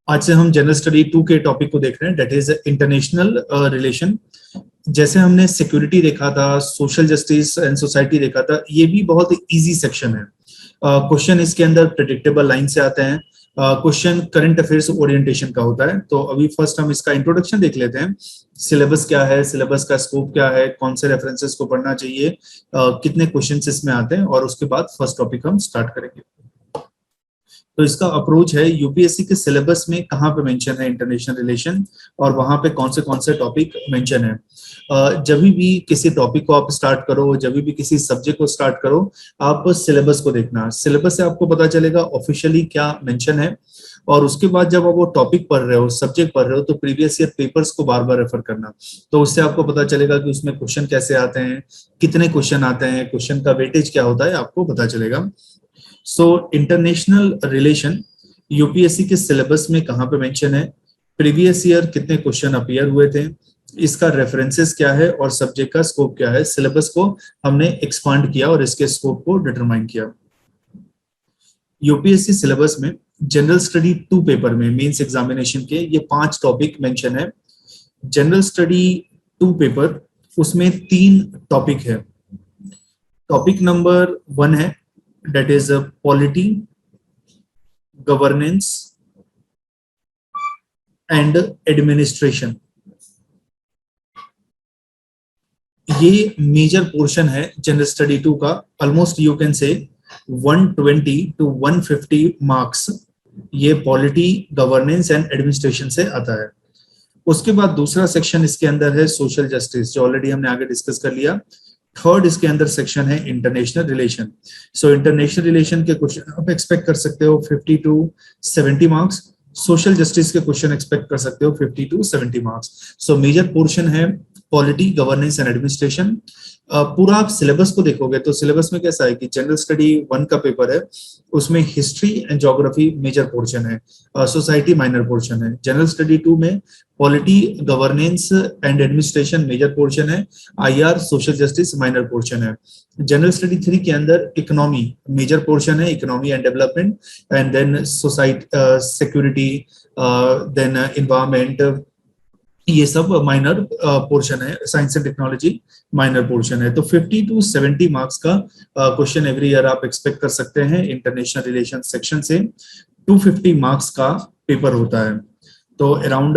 आज से हम जनरल स्टडी 2 के टॉपिक को देख रहे हैं, डेट इज इंटरनेशनल रिलेशन। जैसे हमने सिक्योरिटी देखा था, सोशल जस्टिस एंड सोसाइटी देखा था, ये भी बहुत इजी सेक्शन है। क्वेश्चन इसके अंदर प्रेडिक्टेबल लाइन से आते हैं। क्वेश्चन करंट अफेयर्स ओरिएंटेशन का होता है। तो अभी फर्स्ट हम इसका इंट्रोडक्शन देख लेते हैं। सिलेबस क्या है, सिलेबस का स्कोप क्या है, कौन से रेफरेंसेस को पढ़ना चाहिए, कितने क्वेश्चंस इसमें आते हैं, और उसके बाद फर्स्ट टॉपिक हम स्टार्ट करेंगे। तो इसका अप्रोच है, यूपीएससी के सिलेबस में कहाँ पे मेंशन है इंटरनेशनल रिलेशन, और वहां पे कौन से टॉपिक मेंशन है। जब भी किसी टॉपिक को आप स्टार्ट करो, जब भी किसी सब्जेक्ट को स्टार्ट करो, आप सिलेबस को देखना। सिलेबस से आपको पता चलेगा ऑफिशियली क्या मेंशन है, और उसके बाद जब आप वो टॉपिक पढ़ रहे हो, सब्जेक्ट पढ़ रहे हो, तो प्रीवियस ईयर पेपर्स को बार बार रेफर करना। तो उससे आपको पता चलेगा कि उसमें क्वेश्चन कैसे आते हैं, कितने क्वेश्चन आते हैं, क्वेश्चन का वेटेज क्या होता है, आपको पता चलेगा। सो इंटरनेशनल रिलेशन यूपीएससी के सिलेबस में कहाँ पे मेंशन है, प्रीवियस ईयर कितने क्वेश्चन अपीयर हुए थे, इसका रेफरेंसेस क्या है, और सब्जेक्ट का स्कोप क्या है। सिलेबस को हमने एक्सपांड किया और इसके स्कोप को डिटरमाइन किया। यूपीएससी सिलेबस में जनरल स्टडी 2 पेपर में मेंस एग्जामिनेशन के ये 5 टॉपिक मेंशन है। जनरल स्टडी 2 पेपर, उसमें 3 टॉपिक है। टॉपिक नंबर 1 है, that is polity, governance and administration। ये मेजर पोर्शन है जनरल स्टडी 2 का। Almost you can say 120 to 150 marks ये पॉलिटी, गवर्नेंस एंड एडमिनिस्ट्रेशन से आता है। उसके बाद दूसरा सेक्शन इसके अंदर है सोशल जस्टिस, जो ऑलरेडी हमने आगे डिस्कस कर लिया। थर्ड इसके अंदर सेक्शन है international relation. So international relation के क्वेश्चन आप एक्सपेक्ट कर सकते हो 50 to 70 मार्क्स। सोशल जस्टिस के क्वेश्चन एक्सपेक्ट कर सकते हो 50 to 70 marks. So major portion है पॉलिटी, गवर्नेंस एंड एडमिनिस्ट्रेशन। पूरा आप सिलेबस को देखोगे तो सिलेबस में कैसा है कि जनरल स्टडी 1 का पेपर है, उसमें history and geography major portion है, सोसाइटी माइनर पोर्शन है। जनरल स्टडी 2 में polity, governance and administration major portion है, IR, social justice minor portion है। जनरल स्टडी 3 के अंदर इकोनॉमी मेजर पोर्शन है, economy and development, and then society, security, then environment, ये सब माइनर पोर्शन है। Science and technology minor portion है। तो 50 to 70 मार्क्स का क्वेश्चन एवरी ईयर आप एक्सपेक्ट कर सकते हैं इंटरनेशनल रिलेशन सेक्शन से। 250 मार्क्स का पेपर होता है। तो around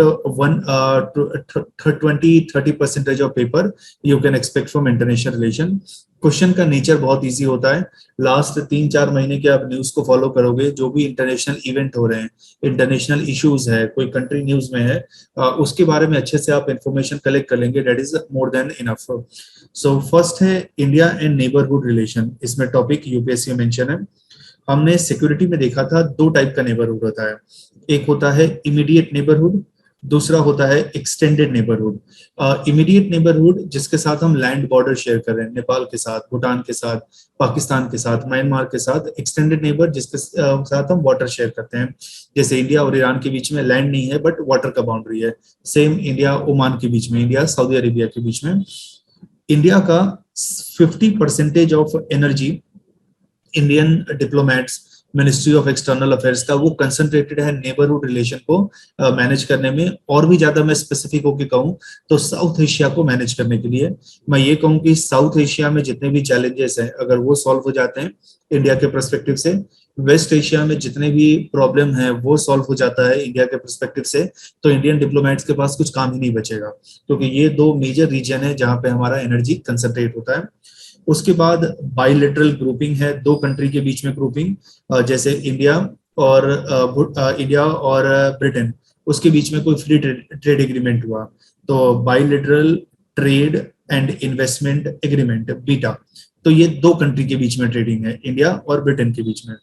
20-30% of paper you can expect from international relation. Question का नेचर बहुत इजी होता है। लास्ट 3-4 महीने के आप न्यूज को फॉलो करोगे, जो भी इंटरनेशनल इवेंट हो रहे हैं, इंटरनेशनल इश्यूज है, कोई कंट्री न्यूज में है, उसके बारे में अच्छे से आप इंफॉर्मेशन कलेक्ट कर लेंगे। That is more than enough. So first है इंडिया एंड नेबरहुड रिलेशन। इसमें टॉपिक यूपीएससी में मेंशन है। हमने सिक्योरिटी में देखा था 2 टाइप का नेबरहुड होता है। एक होता है इमीडिएट नेबरहुड, दूसरा होता है एक्सटेंडेड नेबरहुड। इमीडिएट नेबरहुड जिसके साथ हम लैंड बॉर्डर शेयर कर रहे हैं, नेपाल के साथ, भूटान के साथ, पाकिस्तान के साथ, म्यांमार के साथ। एक्सटेंडेड नेबर जिसके साथ हम वाटर शेयर करते हैं, जैसे इंडिया और ईरान के बीच में लैंड नहीं है बट वाटर का बाउंड्री है। सेम इंडिया ओमान के बीच में, इंडिया सऊदी अरेबिया के बीच में। इंडिया का 50% of energy Indian diplomats, ministry of external affairs का, वो कंसंट्रेटेड है नेबरहुड रिलेशन को मैनेज करने में। और भी ज्यादा मैं स्पेसिफिक होकर कहूँ तो साउथ एशिया को मैनेज करने के लिए मैं ये कहूँ कि साउथ एशिया में जितने भी चैलेंजेस हैं, अगर वो सॉल्व हो जाते हैं इंडिया के पर्सपेक्टिव से, वेस्ट एशिया में जितने भी प्रॉब्लम है वो सॉल्व हो जाता है इंडिया के पर्सपेक्टिव से, तो इंडियन डिप्लोमेट्स के पास कुछ काम ही नहीं बचेगा, क्योंकि ये 2 मेजर रीजन है जहां पे हमारा एनर्जी कंसंट्रेट होता है। उसके बाद बाइलेटरल ग्रुपिंग है, 2 कंट्री के बीच में ग्रुपिंग, जैसे इंडिया और ब्रिटेन, उसके बीच में कोई फ्री ट्रेड एग्रीमेंट हुआ तो bilateral trade and investment agreement, beta. तो ये 2 कंट्री के बीच में ट्रेडिंग है, इंडिया और ब्रिटेन के बीच में।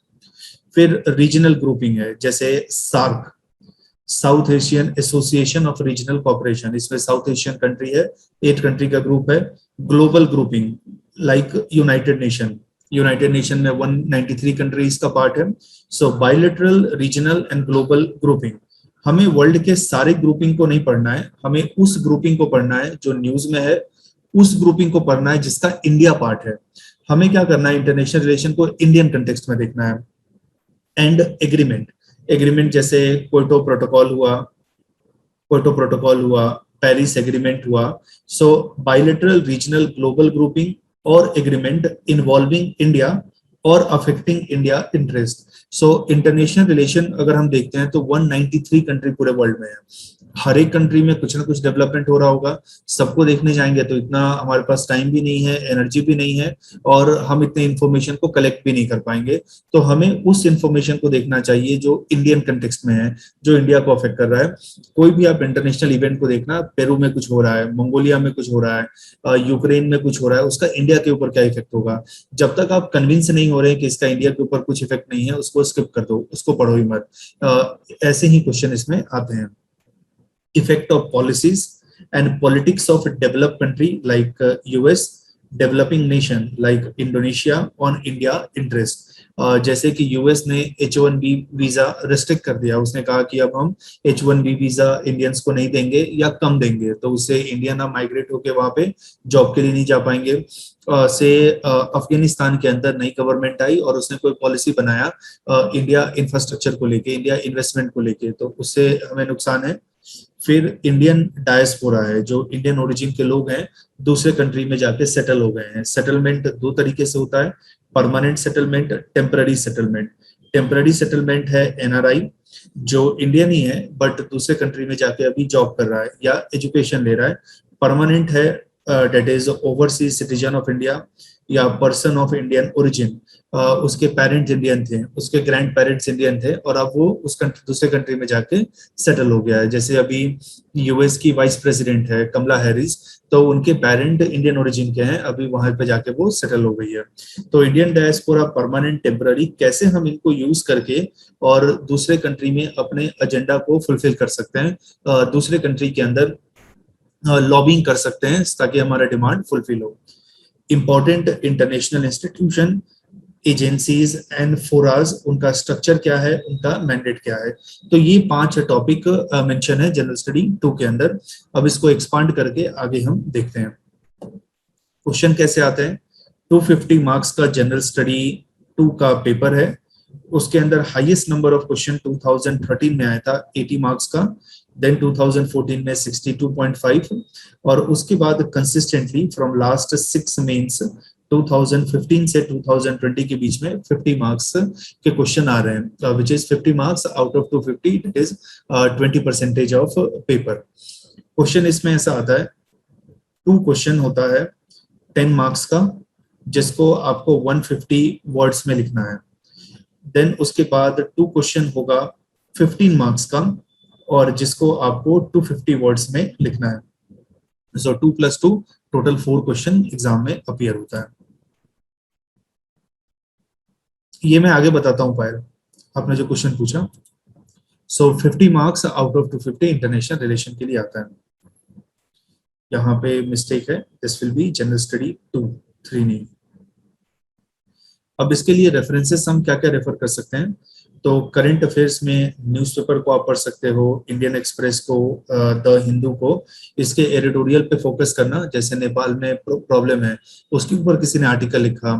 फिर रीजनल ग्रुपिंग है, जैसे SAARC, South Asian Association of Regional Cooperation, इसमें साउथ एशियन कंट्री है, 8 कंट्री का ग्रुप है। Global grouping like United Nation में 193 कंट्रीज का पार्ट है। So bilateral, regional and global grouping. हमें वर्ल्ड के सारे ग्रुपिंग को नहीं पढ़ना है, हमें उस ग्रुपिंग को पढ़ना है जो न्यूज में है, उस ग्रुपिंग को पढ़ना है जिसका इंडिया पार्ट है। हमें क्या करना है, इंटरनेशनल रिलेशन को इंडियन कंटेक्स्ट में देखना है। एंड एग्रीमेंट, एग्रीमेंट जैसे क्योटो प्रोटोकॉल हुआ, पेरिस एग्रीमेंट हुआ। सो बायलैटरल रीजनल ग्लोबल ग्रुपिंग और एग्रीमेंट इन्वॉल्विंग इंडिया और अफेक्टिंग इंडिया इंटरेस्ट। सो इंटरनेशनल रिलेशन अगर हम देखते हैं तो 193 कंट्री पूरे वर्ल्ड में है। हर एक कंट्री में कुछ ना कुछ डेवलपमेंट हो रहा होगा। सबको देखने जाएंगे तो इतना हमारे पास टाइम भी नहीं है, एनर्जी भी नहीं है, और हम इतने इंफॉर्मेशन को कलेक्ट भी नहीं कर पाएंगे। तो हमें उस इंफॉर्मेशन को देखना चाहिए जो इंडियन कंटेक्स्ट में है, जो इंडिया को अफेक्ट कर रहा है। कोई भी आप इंटरनेशनल इवेंट को देखना, पेरू में कुछ हो रहा है, मंगोलिया में कुछ हो रहा है, यूक्रेन में कुछ हो रहा है, उसका इंडिया के ऊपर क्या इफेक्ट होगा। जब तक आप कन्विंस नहीं हो रहे हैं कि इसका इंडिया के ऊपर कुछ इफेक्ट नहीं है, उसको स्किप कर दो, उसको पढ़ो ही मत। ऐसे ही क्वेश्चन इसमें आते हैं। effect of policies and politics of a developed country like US, developing nation like Indonesia on India interest। जैसे कि यूएस ने H1B वीजा रेस्ट्रिक्ट कर दिया, उसने कहा कि अब हम H1B वीजा इंडियंस को नहीं देंगे या कम देंगे, तो उससे इंडियन ना माइग्रेट होके वहां पे जॉब के लिए नहीं जा पाएंगे। अफगानिस्तान के अंदर नई गवर्नमेंट आई और उसने कोई पॉलिसी बनाया इंडिया इंफ्रास्ट्रक्चर को लेके, इंडिया इन्वेस्टमेंट को लेके, तो उससे हमें नुकसान है। फिर इंडियन डायस्पोरा है, जो इंडियन ओरिजिन के लोग हैं, दूसरे कंट्री में जाके सेटल हो गए हैं। सेटलमेंट दो तरीके से होता है, permanent settlement, temporary settlement. Temporary settlement है एनआरआई, जो इंडियन ही है बट दूसरे कंट्री में जाके अभी जॉब कर रहा है या एजुकेशन ले रहा है। परमानेंट है that is overseas citizen of India या पर्सन ऑफ इंडियन ओरिजिन। उसके पेरेंट्स इंडियन थे, उसके ग्रैंड पेरेंट्स इंडियन थे, और अब वो उस दूसरे कंट्री में जाके सेटल हो गया है। जैसे अभी यूएस की वाइस प्रेसिडेंट है कमला हैरिस, तो उनके पेरेंट इंडियन ओरिजिन के हैं, अभी वहां पे जाके वो सेटल हो गई है। तो इंडियन डायस्पोरा, परमानेंट, टेम्पररी, कैसे हम इनको यूज करके और दूसरे कंट्री में अपने एजेंडा को फुलफिल कर सकते हैं, दूसरे कंट्री के अंदर लॉबिंग कर सकते हैं ताकि हमारा डिमांड फुलफिल हो। Important international institution, agencies and fora, उनका स्ट्रक्चर क्या है, उनका मैंडेट क्या है। तो ये 5 टॉपिक मेंशन है जनरल स्टडी 2 के अंदर। अब इसको एक्सपांड करके आगे हम देखते हैं क्वेश्चन कैसे आते हैं। 250 मार्क्स का जनरल स्टडी 2 का पेपर है, उसके अंदर हाईएस्ट नंबर ऑफ क्वेश्चन 2013 में आया था 80 मार्क्स का, देन 2014 में 62.5, और उसके बाद कंसिस्टेंटली फ्रॉम लास्ट 6 मेंस 2015 से 2020 के बीच में 50 मार्क्स के क्वेश्चन आ रहे हैं, which is 50 marks out of 250, it is 20% of paper. Question इसमें ऐसा आता है, 2 क्वेश्चन होता है 10 मार्क्स का, जिसको आपको 150 वर्ड्स में लिखना है। देन उसके बाद 2 क्वेश्चन होगा 15 मार्क्स का, और जिसको आपको 250 वर्ड्स में लिखना है। सो 2 + 2 टोटल 4 क्वेश्चन एग्जाम में अपीयर होता है। ये मैं आगे बताता हूँ पायल, आपने जो क्वेश्चन पूछा। सो 50 marks out of 250 international relation के लिए आता है। यहाँ पे मिस्टेक है, this will be general study 2, 3 नहीं। अब इसके लिए रेफरेंसेस हम क्या क्या रेफर कर सकते हैं, तो करंट अफेयर्स में न्यूज़पेपर को आप पढ़ सकते हो, इंडियन एक्सप्रेस को, द हिंदू को। इसके एडिटोरियल पे फोकस करना, जैसे नेपाल में प्रॉब्लम है उसके ऊपर किसी ने आर्टिकल लिखा,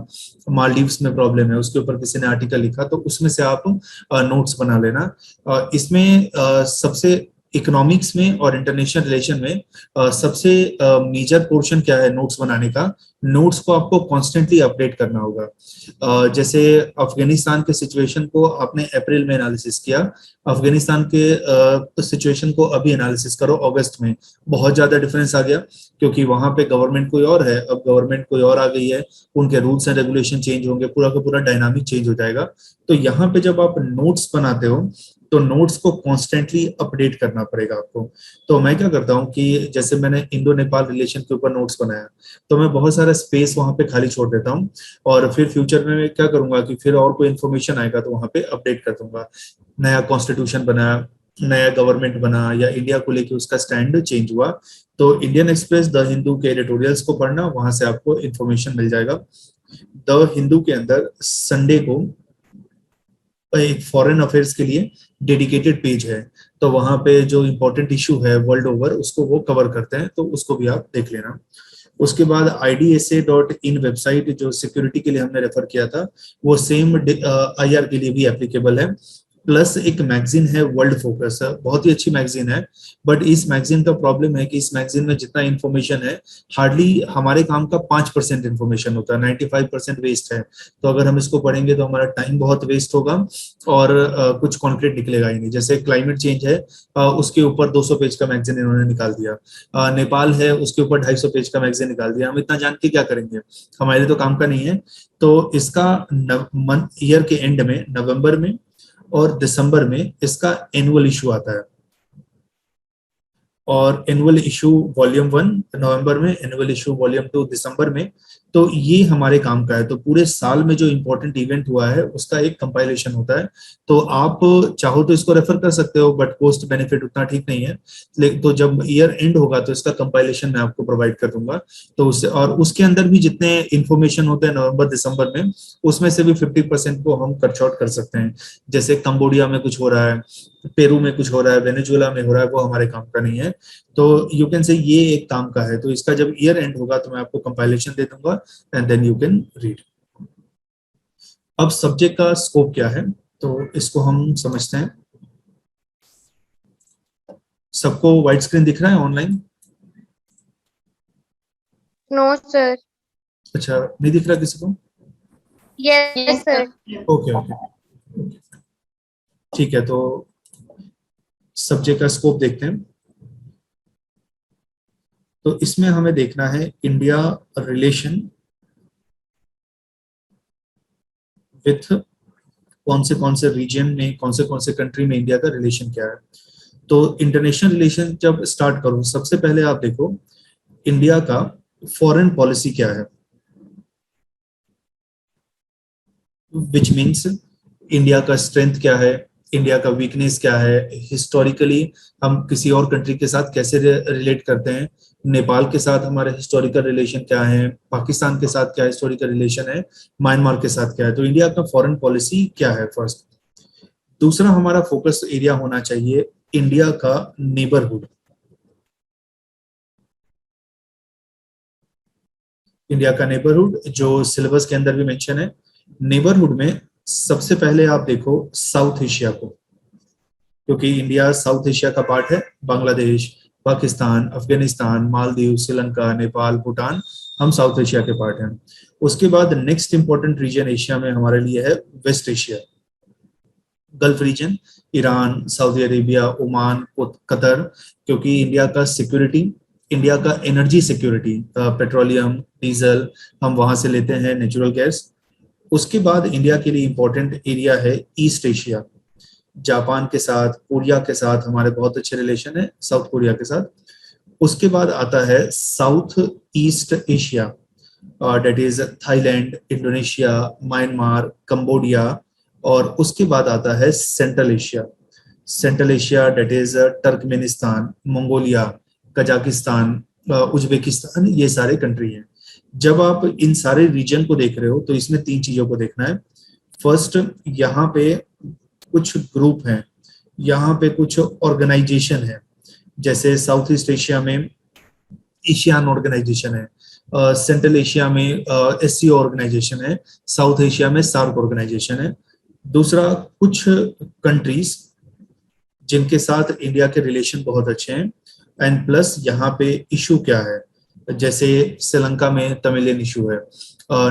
मालदीव्स में प्रॉब्लम है उसके ऊपर किसी ने आर्टिकल लिखा, तो उसमें से आप नोट्स बना लेना। इसमें सबसे इकोनॉमिक्स में और इंटरनेशनल रिलेशन में सबसे मेजर पोर्शन क्या है नोट्स बनाने का, नोट्स को आपको कॉन्स्टेंटली अपडेट करना होगा। जैसे अफगानिस्तान के सिचुएशन को आपने अप्रैल में एनालिसिस किया, अफगानिस्तान के सिचुएशन को अभी एनालिसिस करो अगस्त में, बहुत ज्यादा डिफरेंस आ गया, क्योंकि वहां पे गवर्नमेंट कोई और है, अब गवर्नमेंट कोई और आ गई है, उनके रूल्स एंड रेगुलेशन चेंज होंगे, पूरा का पूरा डायनामिक चेंज हो जाएगा। तो यहाँ पे जब आप नोट्स बनाते हो तो नोट्स को कॉन्स्टेंटली अपडेट करना पड़ेगा आपको। तो मैं क्या करता हूँ कि जैसे मैंने इंडो नेपाल रिलेशन के ऊपर नोट्स बनाया, तो मैं बहुत सारा स्पेस वहां पे खाली छोड़ देता हूँ, और फिर फ्यूचर में मैं क्या करूंगा कि फिर और कोई इन्फॉर्मेशन आएगा तो वहां पे अपडेट कर दूंगा। नया कॉन्स्टिट्यूशन बना, नया गवर्नमेंट बना, या इंडिया को लेके उसका स्टैंड चेंज हुआ, तो इंडियन एक्सप्रेस, द हिंदू के एडिटोरियल्स को पढ़ना, वहां से आपको इन्फॉर्मेशन मिल जाएगा। द हिंदू के अंदर संडे को एक फॉरेन अफेयर्स के लिए डेडिकेटेड पेज है, तो वहां पे जो इंपॉर्टेंट इशू है वर्ल्ड ओवर उसको वो कवर करते हैं, तो उसको भी आप देख लेना। उसके बाद idsa.in वेबसाइट जो सिक्योरिटी के लिए हमने रेफर किया था, वो सेम IR के लिए भी एप्लीकेबल है। प्लस एक मैगजीन है वर्ल्ड फोकस, बहुत ही अच्छी मैगजीन है। बट इस मैगजीन का प्रॉब्लम है कि इस मैगजीन में जितना इन्फॉर्मेशन है, हार्डली हमारे काम का 5% इन्फॉर्मेशन होता है, 95% वेस्ट है। तो अगर हम इसको पढ़ेंगे तो हमारा टाइम बहुत वेस्ट होगा और कुछ कॉन्क्रीट निकलेगा ही नहीं। जैसे क्लाइमेट चेंज है, उसके ऊपर 200 पेज का मैगजीन इन्होंने निकाल दिया। नेपाल है, उसके ऊपर 250 पेज का मैगजीन निकाल दिया। हम इतना जान के क्या करेंगे, हमारे लिए तो काम का नहीं है। तो इसका मंथ ईयर के एंड में नवंबर में और दिसंबर में इसका एनुअल इशू आता है। और एनुअल इशू वॉल्यूम 1 नवंबर में, एनुअल इशू वॉल्यूम 2 दिसंबर में। तो ये हमारे काम का है। तो पूरे साल में जो इंपॉर्टेंट इवेंट हुआ है उसका एक कंपाइलेशन होता है। तो आप चाहो तो इसको रेफर कर सकते हो, बट कॉस्ट बेनिफिट उतना ठीक नहीं है। तो जब ईयर एंड होगा तो इसका कंपाइलेशन मैं आपको प्रोवाइड कर दूंगा। तो उससे, और उसके अंदर भी जितने इंफॉर्मेशन होते हैं नवंबर दिसंबर में, उसमें से भी 50% को हम कट शॉर्ट कर सकते हैं। जैसे कंबोडिया में कुछ हो रहा है, पेरू में कुछ हो रहा है, वेनेजुएला में हो रहा है, वो हमारे काम का नहीं है। तो यू कैन से ये एक काम का है। तो इसका जब ईयर एंड होगा तो मैं आपको कंपाइलेशन दे दूंगा and then you can read. अब सब्जेक्ट का स्कोप क्या है, तो इसको हम समझते हैं। सबको वाइड स्क्रीन दिख रहा है ऑनलाइन? No sir. अच्छा, नहीं दिख रहा किसी को? Yes sir. ओके ओके, ठीक है। तो सब्जेक्ट का स्कोप देखते हैं। तो इसमें हमें देखना है इंडिया रिलेशन विथ कौन से रीजन में, कौन से कंट्री में इंडिया का रिलेशन क्या है। तो इंटरनेशनल रिलेशन जब स्टार्ट करो, सबसे पहले आप देखो इंडिया का फॉरेन पॉलिसी क्या है, विच मीन्स इंडिया का स्ट्रेंथ क्या है, इंडिया का वीकनेस क्या है, हिस्टोरिकली हम किसी और कंट्री के साथ कैसे रिलेट करते हैं। नेपाल के साथ हमारे हिस्टोरिकल रिलेशन क्या है, पाकिस्तान के साथ क्या हिस्टोरिकल रिलेशन है, म्यांमार के साथ क्या है। तो इंडिया का फॉरेन पॉलिसी क्या है फर्स्ट। दूसरा हमारा फोकस एरिया होना चाहिए इंडिया का नेबरहुड। इंडिया का नेबरहुड जो सिलेबस के अंदर भी मेंशन है। नेबरहुड में सबसे पहले आप देखो साउथ एशिया को, क्योंकि इंडिया साउथ एशिया का पार्ट है। बांग्लादेश, पाकिस्तान, अफगानिस्तान, मालदीव, श्रीलंका, नेपाल, भूटान, हम साउथ एशिया के पार्ट हैं। उसके बाद नेक्स्ट इंपॉर्टेंट रीजन एशिया में हमारे लिए है West Asia, Gulf region, Iran, Saudi Arabia, Oman, Qatar. क्योंकि इंडिया का सिक्योरिटी, इंडिया का एनर्जी सिक्योरिटी, पेट्रोलियम, डीजल हम वहां से लेते हैं, नेचुरल गैस। उसके बाद इंडिया के लिए इंपॉर्टेंट एरिया है ईस्ट एशिया, जापान के साथ, कोरिया के साथ हमारे बहुत अच्छे रिलेशन है, साउथ कोरिया के साथ। उसके बाद आता है South East Asia, that is Thailand, Indonesia, Myanmar, Cambodia. और उसके बाद आता है Central Asia, Central Asia that is Turkmenistan, Mongolia, Kazakhstan, Uzbekistan, ये सारे कंट्री हैं। जब आप इन सारे रीजन को देख रहे हो तो इसमें तीन चीजों को देखना है। फर्स्ट, यहाँ पे कुछ ग्रुप हैं, यहाँ पे कुछ ऑर्गेनाइजेशन है। जैसे साउथ ईस्ट एशिया में एशियान ऑर्गेनाइजेशन है, सेंट्रल एशिया में एससीओ ऑर्गेनाइजेशन है, साउथ एशिया में सार्क ऑर्गेनाइजेशन है। दूसरा, कुछ कंट्रीज जिनके साथ इंडिया के रिलेशन बहुत अच्छे हैं। एंड प्लस यहाँ पे इशू क्या है, जैसे श्रीलंका में तमिलियन इशू है,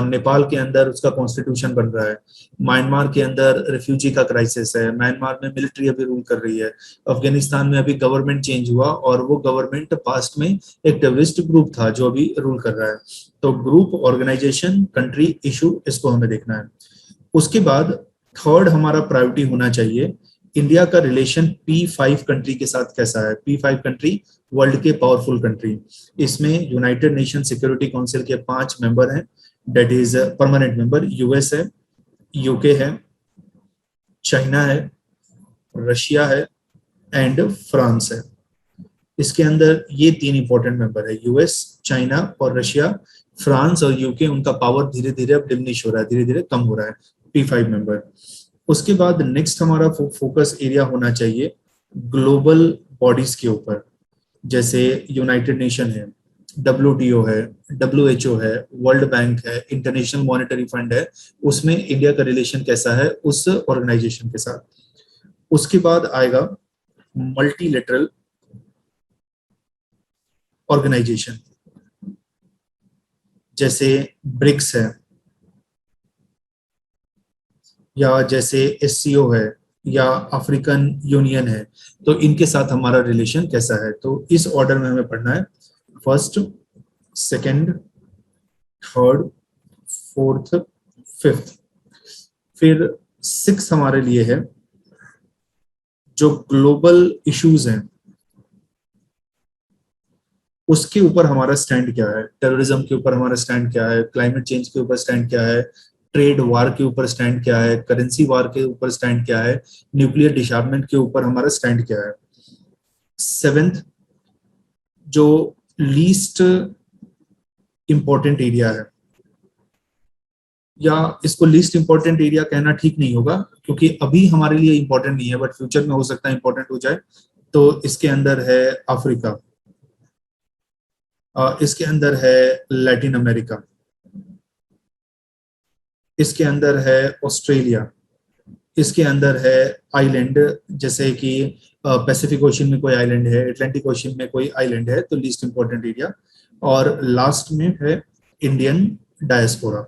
नेपाल के अंदर उसका कॉन्स्टिट्यूशन बन रहा है, म्यांमार के अंदर रिफ्यूजी का क्राइसिस है, म्यांमार में मिलिट्री अभी रूल कर रही है, अफगानिस्तान में अभी गवर्नमेंट चेंज हुआ और वो गवर्नमेंट पास्ट में एक टेररिस्ट ग्रुप था जो अभी रूल कर रहा है। तो ग्रुप, ऑर्गेनाइजेशन, कंट्री, इशू, इसको हमें देखना है। उसके बाद थर्ड हमारा प्रायोरिटी होना चाहिए इंडिया का रिलेशन P5 कंट्री के साथ कैसा है। P5 कंट्री वर्ल्ड के पावरफुल कंट्री, इसमें यूनाइटेड नेशन सिक्योरिटी काउंसिल के 5 मेंबर हैं, that is permanent member. US है, यूके है, चाइना है, रशिया है एंड फ्रांस है। इसके अंदर ये तीन इंपॉर्टेंट मेंबर है, यूएस, चाइना और रशिया। फ्रांस और यूके, उनका पावर धीरे धीरे अब डिमिनिश हो रहा है, धीरे धीरे कम हो रहा है, P5 मेंबर। उसके बाद नेक्स्ट हमारा फोकस एरिया होना चाहिए ग्लोबल बॉडीज के ऊपर, जैसे यूनाइटेड नेशन है, WTO है, WHO है, वर्ल्ड बैंक है, इंटरनेशनल मॉनेटरी फंड है। उसमें इंडिया का रिलेशन कैसा है उस ऑर्गेनाइजेशन के साथ। उसके बाद आएगा मल्टीलेटरल ऑर्गेनाइजेशन, जैसे ब्रिक्स है, या जैसे एससीओ है, या अफ्रीकन यूनियन है, तो इनके साथ हमारा रिलेशन कैसा है। तो इस ऑर्डर में हमें पढ़ना है, first, second, third, fourth, fifth. फिर सिक्स हमारे लिए है जो ग्लोबल इश्यूज हैं, उसके ऊपर हमारा स्टैंड क्या है, टेररिज्म के ऊपर हमारा स्टैंड क्या है, क्लाइमेट चेंज के ऊपर स्टैंड क्या है, ट्रेड वार के ऊपर स्टैंड क्या है, करेंसी वार के ऊपर स्टैंड क्या है, न्यूक्लियर डिसार्ममेंट के ऊपर हमारा स्टैंड क्या है। सेवेंथ, जो लीस्ट इंपॉर्टेंट एरिया है, या इसको लीस्ट इंपॉर्टेंट एरिया कहना ठीक नहीं होगा क्योंकि अभी हमारे लिए इंपॉर्टेंट नहीं है, बट फ्यूचर में हो सकता है इंपॉर्टेंट हो जाए। तो इसके अंदर है अफ्रीका, इसके अंदर है लैटिन अमेरिका, इसके अंदर है ऑस्ट्रेलिया, इसके अंदर है आइलैंड, जैसे कि पैसिफिक ओशन में कोई आइलैंड है, अटलांटिक ओशन में कोई आइलैंड है, तो लीस्ट इंपॉर्टेंट एरिया। और लास्ट में है इंडियन डायस्पोरा।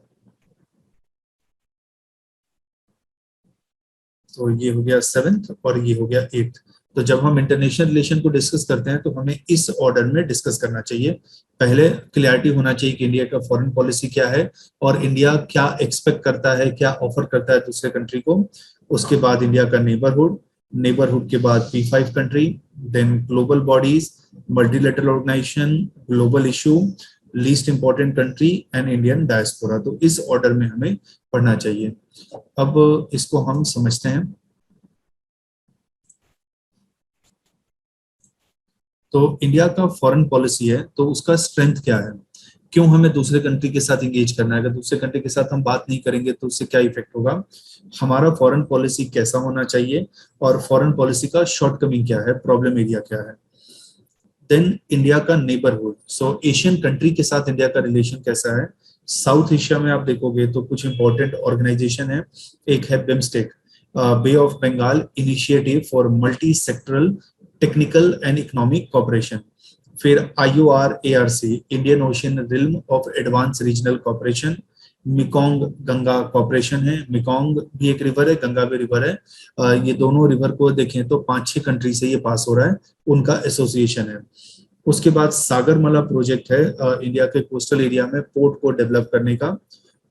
तो ये हो गया सेवेंथ और ये हो गया एट्थ। तो जब हम इंटरनेशनल रिलेशन को डिस्कस करते हैं तो हमें इस ऑर्डर में डिस्कस करना चाहिए। पहले क्लियरिटी होना चाहिए कि इंडिया का फॉरेन पॉलिसी क्या है और इंडिया क्या एक्सपेक्ट करता है, क्या ऑफर करता है दूसरे कंट्री को। उसके बाद इंडिया का नेबरहुड, नेबरहुड के बाद P5 country, then global bodies, multilateral organisation, global issue, least important country and Indian diaspora. तो इस ऑर्डर में हमें पढ़ना चाहिए। अब इसको हम समझते हैं। तो इंडिया का फॉरेन पॉलिसी है तो उसका स्ट्रेंथ क्या है, क्यों हमें दूसरे कंट्री के साथ एंगेज करना है, अगर दूसरे कंट्री के साथ हम बात नहीं करेंगे तो उससे क्या इफेक्ट होगा, हमारा फॉरेन पॉलिसी कैसा होना चाहिए, और फॉरेन पॉलिसी का शॉर्टकमिंग क्या है, प्रॉब्लम एरिया क्या है। देन इंडिया का नेबरहुड, सो एशियन कंट्री के साथ इंडिया का रिलेशन कैसा है। साउथ एशिया में आप देखोगे तो कुछ इंपॉर्टेंट ऑर्गेनाइजेशन है, एक है BIMSTEC, Bay of Bengal initiative for multi sectoral technical and economic cooperation. फिर IORARC, Indian Ocean realm of advanced regional cooperation. Mekong Ganga cooperation है, मिकोंग भी एक रिवर है, गंगा भी रिवर है। ये दोनों रिवर को देखें तो 5-6 कंट्री से ये पास हो रहा है, उनका एसोसिएशन है। उसके बाद सागरमाला प्रोजेक्ट है, इंडिया के कोस्टल एरिया में पोर्ट को डेवलप करने का।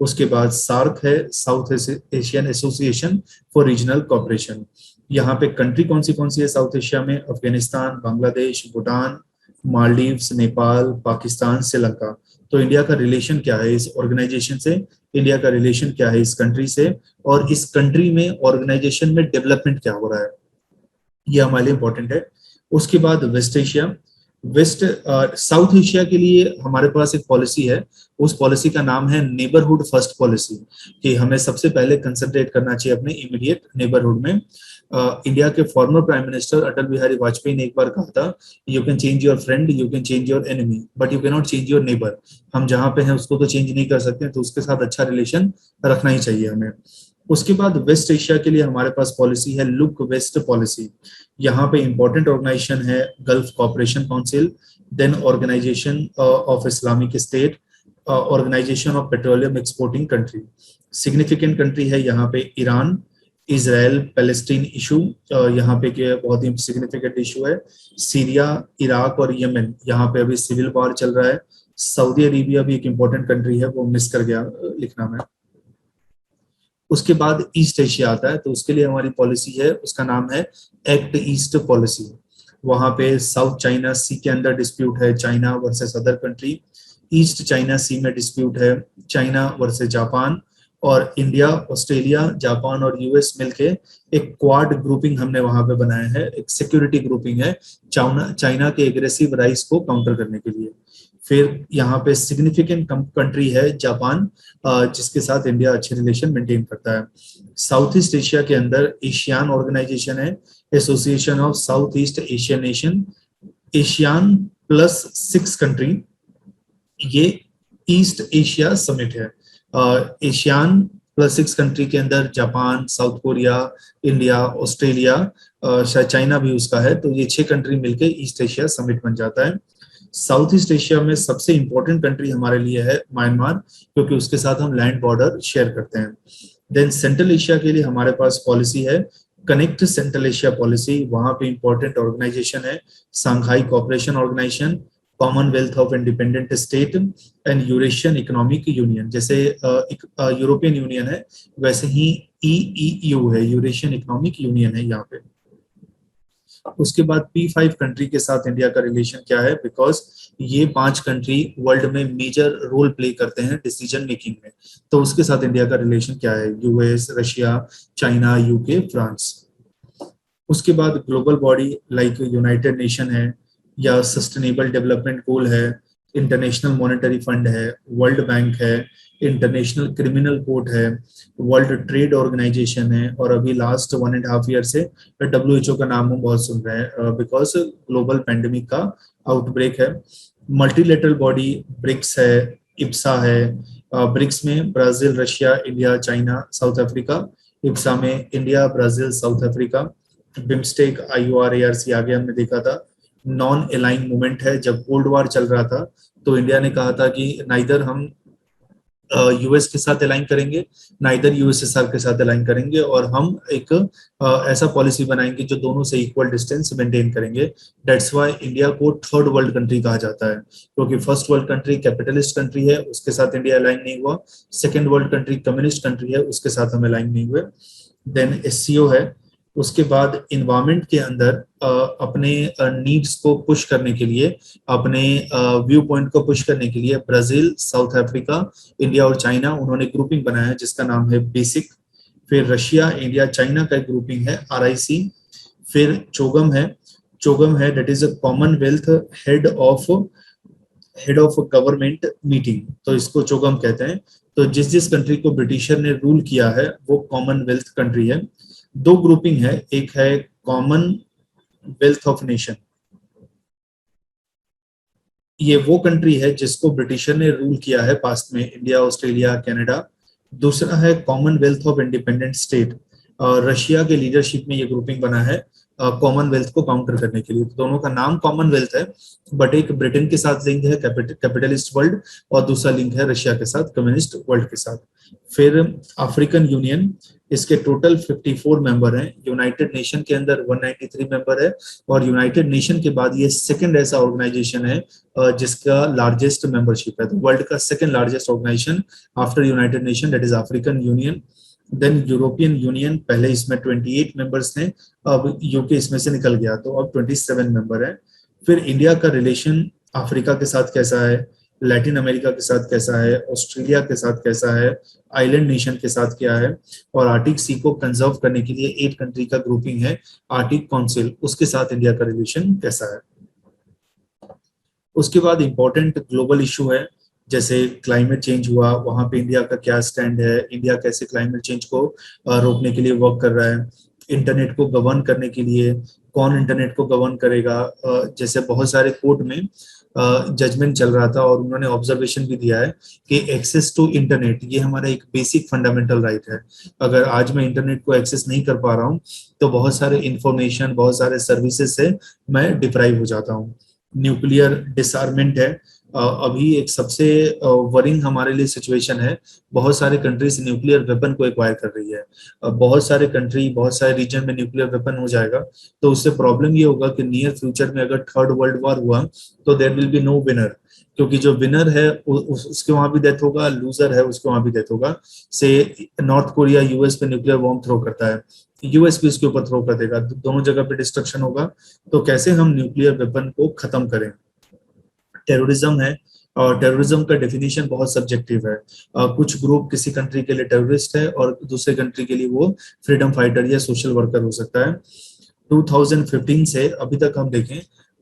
उसके बाद सार्क है, South Asian Association for Regional Cooperation. यहाँ पे कंट्री कौन सी है साउथ एशिया में, अफगानिस्तान, बांग्लादेश, भूटान, मालदीव्स, नेपाल, पाकिस्तान, श्रीलंका। तो इंडिया का रिलेशन क्या है इस ऑर्गेनाइजेशन से, इंडिया का रिलेशन क्या है इस कंट्री से, और इस कंट्री में ऑर्गेनाइजेशन में डेवलपमेंट क्या हो रहा है, ये हमारे लिए इंपॉर्टेंट है। उसके बाद West Asia, West South Asia के लिए हमारे पास एक पॉलिसी है, उस पॉलिसी का नाम है नेबरहुड फर्स्ट पॉलिसी, कि हमें सबसे पहले कंसंट्रेट करना चाहिए अपने इमीडिएट नेबरहुड में। इंडिया के former prime minister Atal Bihari Vajpayee ने एक बार कहा था, you can change your friend, you can change your enemy, but you can not change your neighbour. हम जहां पे हैं उसको तो चेंज नहीं कर सकते, तो उसके साथ अच्छा रिलेशन रखना ही चाहिए हमें। उसके बाद वेस्ट एशिया के लिए हमारे पास पॉलिसी है लुक वेस्ट पॉलिसी। यहाँ पे इंपॉर्टेंट ऑर्गेनाइजेशन है Gulf Cooperation Council, then Organisation of Islamic State, Organisation of Petroleum Exporting Country. Significant country है यहाँ पे ईरान, इजराइल पैलेस्टीन इशू, यहाँ पे के बहुत ही सिग्निफिकेंट इशू है। सीरिया, इराक और यमन, यहाँ पे अभी सिविल वॉर चल रहा है। सऊदी अरेबिया भी एक इम्पोर्टेंट कंट्री है, वो मिस कर गया लिखना में। उसके बाद ईस्ट एशिया आता है, तो उसके लिए हमारी पॉलिसी है, उसका नाम है एक्ट ईस्ट पॉलिसी। वहां पे साउथ चाइना सी के अंदर डिस्प्यूट है, China versus other country. East China Sea में डिस्प्यूट है, चाइना वर्सेस जापान। और इंडिया, ऑस्ट्रेलिया, जापान और यूएस मिलके एक क्वाड ग्रुपिंग हमने वहां पे बनाया है, एक सिक्योरिटी ग्रुपिंग है चाइना के एग्रेसिव राइज को काउंटर करने के लिए। फिर यहाँ पे सिग्निफिकेंट कंट्री है जापान, जिसके साथ इंडिया अच्छे रिलेशन मेंटेन करता है। साउथ ईस्ट एशिया के अंदर एशियान ऑर्गेनाइजेशन है, Association of South East Asian Nation, ASEAN plus 6 country, ये ईस्ट एशिया समिट है। एशियान +6 कंट्री के अंदर Japan, South Korea, India, Australia, शायद चाइना भी उसका है, तो ये 6 कंट्री मिलके ईस्ट एशिया समिट बन जाता है। साउथ ईस्ट एशिया में सबसे इंपॉर्टेंट कंट्री हमारे लिए है म्यांमार, क्योंकि उसके साथ हम लैंड बॉर्डर शेयर करते हैं। देन सेंट्रल एशिया के लिए हमारे पास पॉलिसी है कनेक्ट सेंट्रल एशिया पॉलिसी। वहां पे इंपॉर्टेंट ऑर्गेनाइजेशन है Shanghai Cooperation Organisation, Commonwealth of Independent State and Eurasian Economic Union. जैसे यूरोपियन यूनियन है, वैसे ही ईईयू है, यूरेशियन इकोनॉमिक यूनियन है यहाँ पे। उसके बाद P5 कंट्री के साथ इंडिया का रिलेशन क्या है, बिकॉज ये 5 कंट्री वर्ल्ड में मेजर रोल प्ले करते हैं डिसीजन मेकिंग में, तो उसके साथ इंडिया का रिलेशन क्या है, US, Russia, China, UK, France. उसके बाद global body like United nation है, या सस्टेनेबल डेवलपमेंट गोल है, इंटरनेशनल मॉनेटरी फंड है, वर्ल्ड बैंक है, इंटरनेशनल क्रिमिनल कोर्ट है, वर्ल्ड ट्रेड ऑर्गेनाइजेशन है, और अभी लास्ट 1.5 ईयर से WHO का नाम हम बहुत सुन रहे हैं बिकॉज ग्लोबल पेंडेमिक का आउटब्रेक है। मल्टीलेटरल बॉडी ब्रिक्स है, इप्सा है। ब्रिक्स में Brazil, Russia, India, China, South Africa. IBSA में India, Brazil, South Africa. BIMSTEC, IOR, ARC आगे हमने देखा था। नॉन अलाइन मूवमेंट है, जब कोल्ड वॉर चल रहा था तो इंडिया ने कहा था कि नाइदर हम यूएस के साथ अलाइन करेंगे, नाइदर यूएसएसआर के साथ अलाइन करेंगे, और हम एक ऐसा पॉलिसी बनाएंगे जो दोनों से इक्वल डिस्टेंस मेंटेन करेंगे। दैट्स व्हाई इंडिया को थर्ड वर्ल्ड कंट्री कहा जाता है, क्योंकि first world country capitalist country है, उसके साथ इंडिया अलाइन नहीं हुआ। Second world country communist country है, उसके साथ हम अलाइन नहीं हुए। देन SCO है। उसके बाद इन्वायरमेंट के अंदर अपने नीड्स को पुश करने के लिए, अपने व्यू पॉइंट को पुश करने के लिए ब्राजील, साउथ अफ्रीका, इंडिया और चाइना, उन्होंने ग्रुपिंग बनाया है जिसका नाम है बेसिक। फिर रशिया, इंडिया, चाइना का एक ग्रुपिंग है RIC। फिर चोगम है that is a Commonwealth head of government meeting, तो इसको चोगम कहते हैं। तो जिस जिस कंट्री को ब्रिटिशर ने रूल किया है वो कॉमनवेल्थ कंट्री है। 2 ग्रुपिंग है, एक है कॉमनवेल्थ ऑफ नेशन, ये वो कंट्री है जिसको ब्रिटिशर ने रूल किया है पास्ट में, इंडिया, ऑस्ट्रेलिया, कनाडा। दूसरा है Commonwealth of Independent state, Russia के लीडरशिप में ये ग्रुपिंग बना है कॉमनवेल्थ को काउंटर करने के लिए। तो दोनों का नाम कॉमनवेल्थ है, बट एक ब्रिटेन के साथ लिंक है कैपिटलिस्ट वर्ल्ड, और दूसरा लिंक है रशिया के साथ कम्युनिस्ट वर्ल्ड के साथ। फिर अफ्रीकन यूनियन, इसके टोटल 54 मेंबर हैं। यूनाइटेड नेशन के अंदर 193 मेंबर है, और यूनाइटेड नेशन के बाद ये सेकंड ऐसा ऑर्गेनाइजेशन है जिसका लार्जेस्ट मेंबरशिप है। तो वर्ल्ड का second largest organisation after United Nation, that is African Union. Then European Union, पहले इसमें 28 मेंबर्स थे, अब यूके इसमें से निकल गया तो अब 27 मेंबर है। फिर इंडिया का रिलेशन अफ्रीका के साथ कैसा है, लैटिन अमेरिका के साथ कैसा है, ऑस्ट्रेलिया के साथ कैसा है, आइलैंड नेशन के साथ क्या है, और आर्टिक सी को कंजर्व करने के लिए 8 कंट्री का ग्रुपिंग है आर्टिक काउंसिल, उसके साथ इंडिया का रिलेशन कैसा है। उसके बाद इंपॉर्टेंट ग्लोबल इशू है, जैसे क्लाइमेट चेंज हुआ, वहां पे इंडिया का क्या स्टैंड है, इंडिया कैसे क्लाइमेट चेंज को रोकने के लिए वर्क कर रहा है। इंटरनेट को गवर्न करने के लिए कौन इंटरनेट को गवर्न करेगा, जैसे बहुत सारे कोर्ट में जजमेंट चल रहा था और उन्होंने ऑब्जर्वेशन भी दिया है कि एक्सेस टू इंटरनेट ये हमारा एक बेसिक फंडामेंटल राइट है। अगर आज मैं इंटरनेट को एक्सेस नहीं कर पा रहा हूँ तो बहुत सारे इंफॉर्मेशन, बहुत सारे सर्विसेज से मैं डिप्राइव हो जाता हूँ। न्यूक्लियर डिसआर्मेंट है, अभी एक सबसे वरिंग हमारे लिए सिचुएशन है, बहुत सारे कंट्रीज न्यूक्लियर वेपन को एक्वायर कर रही है। बहुत सारे कंट्री, बहुत सारे रीजन में न्यूक्लियर वेपन हो जाएगा तो उससे प्रॉब्लम ये होगा कि नियर फ्यूचर में अगर थर्ड वर्ल्ड वॉर हुआ तो there will be no winner, क्योंकि जो विनर है उसके वहां भी डेथ होगा, लूजर है उसके वहां भी डेथ होगा। से नॉर्थ कोरिया यूएस पे न्यूक्लियर बॉम्ब थ्रो करता है, यूएस भी इसके ऊपर थ्रो कर देगा, दोनों जगह पे डिस्ट्रक्शन होगा। तो कैसे हम न्यूक्लियर वेपन को खत्म करें। टेररिज्म है, और टेररिज्म का डेफिनेशन बहुत सब्जेक्टिव है। कुछ ग्रुप किसी कंट्री के लिए टेररिस्ट है और दूसरे कंट्री के लिए वो फ्रीडम फाइटर या सोशल वर्कर हो सकता है। 2015 से अभी तक हम देखें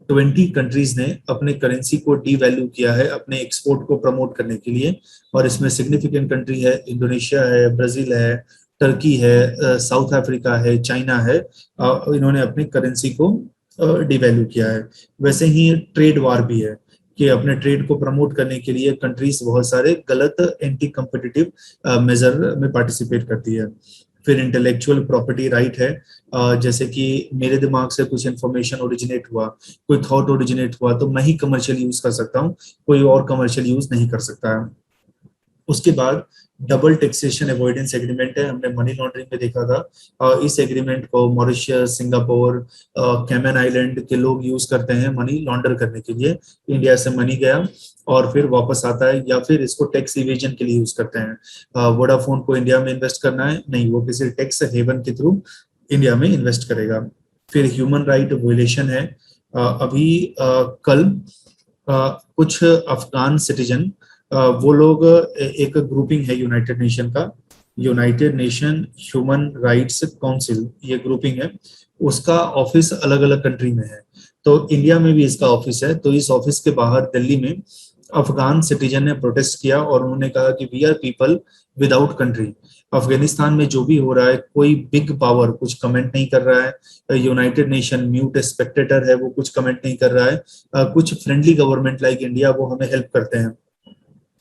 20 कंट्रीज ने अपने करेंसी को डीवैल्यू किया है अपने एक्सपोर्ट को प्रमोट करने के लिए, और इसमें सिग्निफिकेंट कंट्री है इंडोनेशिया है, ब्राजील है, टर्की है, साउथ अफ्रीका है, चाइना है। इन्होंने अपनी करेंसी को डिवैल्यू किया है। वैसे ही ट्रेड वार भी है, कि अपने ट्रेड को प्रमोट करने के लिए कंट्रीज बहुत सारे गलत एंटी कम्पिटिटिव मेजर में पार्टिसिपेट करती है। फिर इंटेलेक्चुअल प्रॉपर्टी राइट है, जैसे कि मेरे दिमाग से कुछ इन्फॉर्मेशन ओरिजिनेट हुआ, कोई थॉट ओरिजिनेट हुआ, तो मैं ही कमर्शियल यूज कर सकता हूँ, कोई और कमर्शियल यूज नहीं कर सकता है। उसके बाद डबल टैक्सेशन अवॉइडेंस एग्रीमेंट है, हमने मनी लॉन्ड्रिंग में देखा था। इस एग्रीमेंट को मॉरिशस, सिंगापुर, कैमन आइलैंड के लोग यूज करते हैं मनी लॉन्डर करने के लिए। इंडिया से मनी गया और फिर वापस आता है, या फिर इसको टैक्स इवेजन के लिए यूज करते हैं। वोडाफोन को इंडिया में इन्वेस्ट करना है, नहीं, वो किसी टैक्स हेवन के थ्रू इंडिया में इन्वेस्ट करेगा। फिर ह्यूमन राइट वायलेशन है। अभी कल कुछ अफगान सिटीजन, वो लोग एक ग्रुपिंग है यूनाइटेड नेशन का, United nation human rights council, ये ग्रुपिंग है, उसका ऑफिस अलग अलग कंट्री में है। तो इंडिया में भी इसका ऑफिस है। तो इस ऑफिस के बाहर दिल्ली में अफगान सिटीजन ने प्रोटेस्ट किया और उन्होंने कहा कि we are people without country. Afghanistan में जो भी हो रहा है, कोई बिग पावर कुछ कमेंट नहीं कर रहा है, यूनाइटेड नेशन म्यूट स्पेक्टेटर है, वो कुछ कमेंट नहीं कर रहा है। कुछ फ्रेंडली गवर्नमेंट लाइक इंडिया वो हमें हेल्प करते हैं,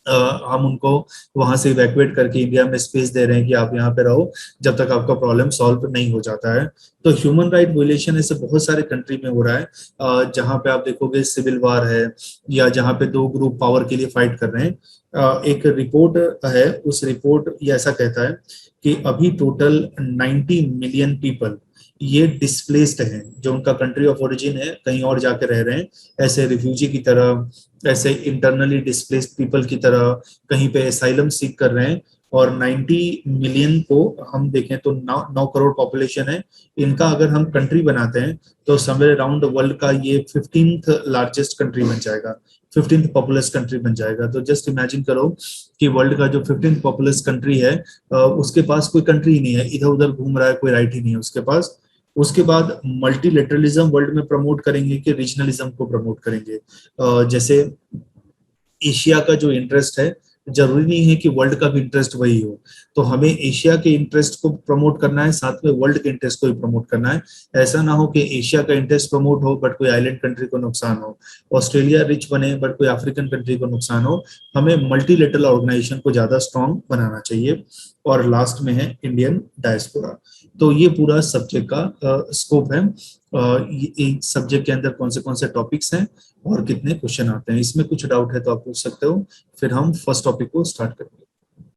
हम उनको वहां से इवैक्यूएट करके इंडिया में स्पेस दे रहे हैं कि आप यहाँ पे रहो जब तक आपका प्रॉब्लम सॉल्व नहीं हो जाता है। तो ह्यूमन राइट वायलेशन ऐसे बहुत सारे कंट्री में हो रहा है, जहाँ पे आप देखोगे सिविल वार है, या जहाँ पे दो ग्रुप पावर के लिए फाइट कर रहे हैं। एक रिपोर्ट है, उस रिपोर्ट ये ऐसा कहता है कि अभी टोटल 90 मिलियन पीपल ये डिस्प्लेस्ड हैं, जो उनका कंट्री ऑफ ओरिजिन है कहीं और जाके रह रहे हैं, ऐसे रिफ्यूजी की तरह, ऐसे इंटरनली डिस्प्लेस्ड पीपल की तरह कहीं पे एसाइलम सीख कर रहे हैं। और 90 मिलियन को हम देखें तो 9 करोड़ पॉपुलेशन है इनका। अगर हम कंट्री बनाते हैं तो समवेयर अराउंड वर्ल्ड का ये 15th लार्जेस्ट कंट्री बन जाएगा, 15th पॉपुलस कंट्री बन जाएगा। तो जस्ट इमेजिन करो कि वर्ल्ड का जो 15th पॉपुलस कंट्री है, उसके पास कोई कंट्री ही नहीं है, इधर उधर घूम रहा है, कोई राइट ही नहीं है उसके पास। उसके बाद मल्टीलेटरलिज्म वर्ल्ड में प्रमोट करेंगे कि रीजनलिज्म को प्रमोट करेंगे। जैसे एशिया का जो इंटरेस्ट है, जरूरी नहीं है कि वर्ल्ड का भी इंटरेस्ट वही हो, तो हमें एशिया के इंटरेस्ट को प्रमोट करना है, साथ में वर्ल्ड के इंटरेस्ट को भी प्रमोट करना है। ऐसा ना हो कि एशिया का इंटरेस्ट प्रमोट हो बट कोई आइलैंड कंट्री को नुकसान हो, ऑस्ट्रेलिया रिच बने बट कोई अफ्रीकन कंट्री को नुकसान हो। हमें मल्टीलेटरल ऑर्गेनाइजेशन को ज्यादा स्ट्रॉन्ग बनाना चाहिए। और लास्ट में है इंडियन डायस्पोरा। तो ये पूरा सब्जेक्ट का स्कोप है। इस सब्जेक्ट के अंदर कौन से टॉपिक्स हैं और कितने क्वेश्चन आते हैं, इसमें कुछ डाउट है तो आप पूछ सकते हो, फिर हम फर्स्ट टॉपिक को स्टार्ट करेंगे।